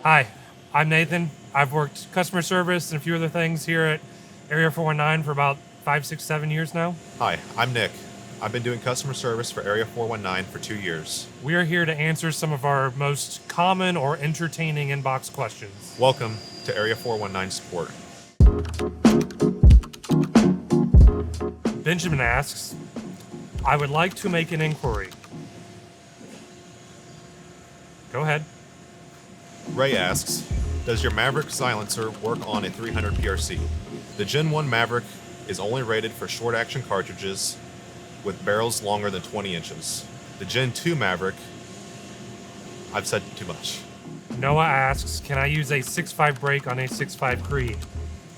Hi, I'm Nathan. I've worked customer service and a few other things here at Area 419 for about 5, 6, 7 years now. Hi, I'm Nick. I've been doing customer service for Area 419 for 2 years. We are here to answer some of our most common or entertaining inbox questions. Welcome to Area 419 support. Benjamin asks, I would like to make an inquiry. Go ahead. Ray asks, does your Maverick silencer work on a 300 PRC? The Gen 1 Maverick is only rated for short action cartridges with barrels longer than 20 inches. The Gen 2 Maverick, I've said too much. Noah asks, can I use a 6.5 brake on a 6.5 Creed?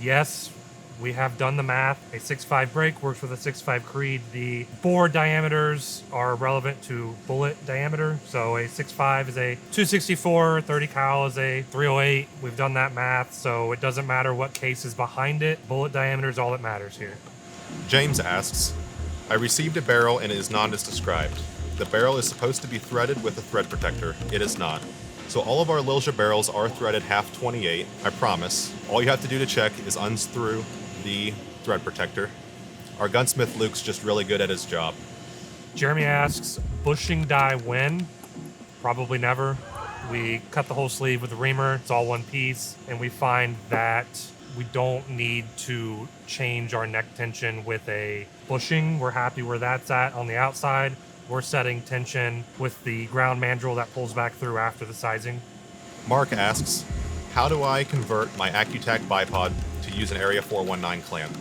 Yes, we have done the math. A 6.5 brake works with a 6.5 Creed. The bore diameters are relevant to bullet diameter. So a 6.5 is a 264, 30 cal is a 308. We've done that math, so it doesn't matter what case is behind it. Bullet diameter is all that matters here. James asks, I received a barrel and it is not as described. The barrel is supposed to be threaded with a thread protector. It is not. So all of our Lilja barrels are threaded half 28, I promise. All you have to do to check is unscrew the thread protector. Our gunsmith Luke's just really good at his job. Jeremy asks, bushing die when? Probably never. We cut the whole sleeve with a reamer. It's all one piece. And we find that we don't need to change our neck tension with a bushing. We're happy where that's at on the outside. We're setting tension with the ground mandrel that pulls back through after the sizing. Mark asks, how do I convert my Accutac bipod to use an Area 419 clamp?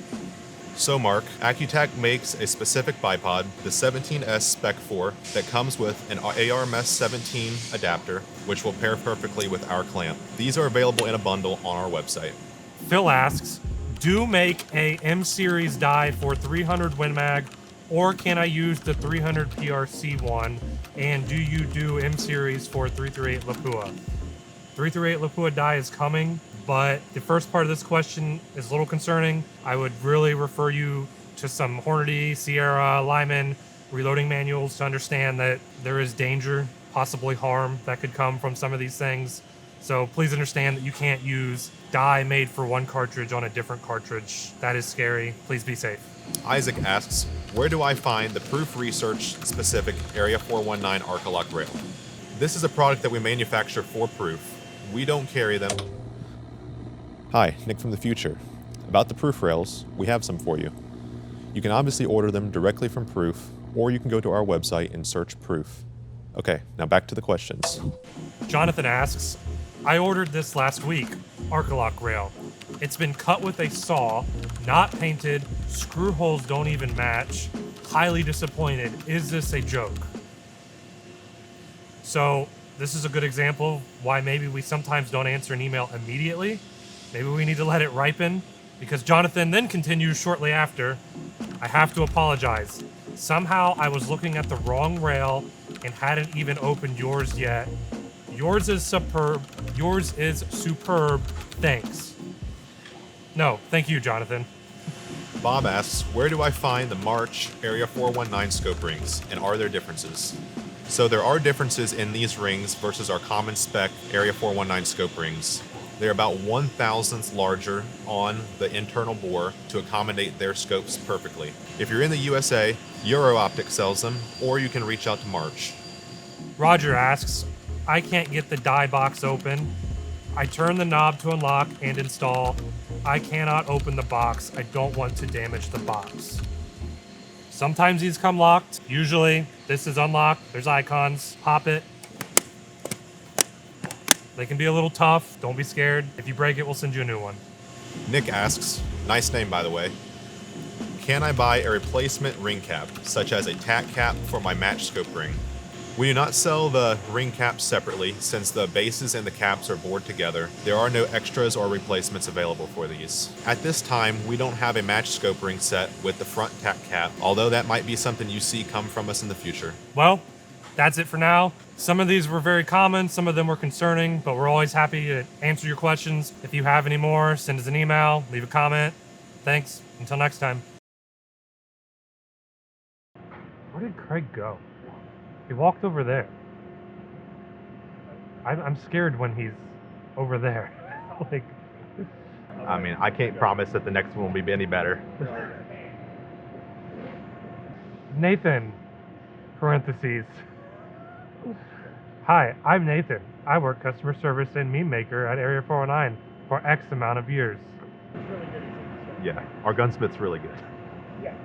So Mark, Accutac makes a specific bipod, the 17S Spec 4, that comes with an ARMS 17 adapter, which will pair perfectly with our clamp. These are available in a bundle on our website. Phil asks, do make a M-Series die for 300 Win Mag, or can I use the 300 PRC one? And do you do M-Series for 338 Lapua? 338 Lapua die is coming, but the first part of this question is a little concerning. I would really refer you to some Hornady, Sierra, Lyman reloading manuals to understand that there is danger, possibly harm that could come from some of these things. So please understand that you can't use die made for one cartridge on a different cartridge. That is scary. Please be safe. Isaac asks, where do I find the Proof Research specific Area 419 Arcalock rail? This is a product that we manufacture for Proof. We don't carry them. Hi, Nick from the future. About the Proof rails, we have some for you. You can obviously order them directly from Proof, or you can go to our website and search Proof. Okay, now back to the questions. Jonathan asks, I ordered this last week, Arcalock rail. It's been cut with a saw, not painted, screw holes don't even match. Highly disappointed. Is this a joke? So this is a good example of why maybe we sometimes don't answer an email immediately. Maybe we need to let it ripen, because Jonathan then continues shortly after, I have to apologize. Somehow I was looking at the wrong rail and hadn't even opened yours yet. Yours is superb. Yours is superb. Thanks. No, thank you, Jonathan. Bob asks, where do I find the March Area 419 scope rings, and are there differences? So there are differences in these rings versus our common spec Area 419 scope rings. They're about 1,000th larger on the internal bore to accommodate their scopes perfectly. If you're in the USA, Euro Optic sells them, or you can reach out to March. Roger asks, I can't get the die box open. I turn the knob to unlock and install. I cannot open the box. I don't want to damage the box. Sometimes these come locked. Usually this is unlocked. There's icons. Pop it. They can be a little tough. Don't be scared. If you break it, we'll send you a new one. Nick asks, nice name by the way, can I buy a replacement ring cap, such as a tack cap for my match scope ring? We do not sell the ring caps separately, since the bases and the caps are bored together. There are no extras or replacements available for these. At this time, we don't have a match scope ring set with the front tack cap, although that might be something you see come from us in the future. Well, that's it for now. Some of these were very common, some of them were concerning, but we're always happy to answer your questions. If you have any more, send us an email, leave a comment. Thanks. Until next time. Where did Craig go? He walked over there. I'm scared when he's over there. Like, I mean, I can't promise that the next one will be any better. Nathan, parentheses. Hi, I'm Nathan. I work customer service and meme maker at Area 409 for X amount of years. Yeah, our gunsmith's really good.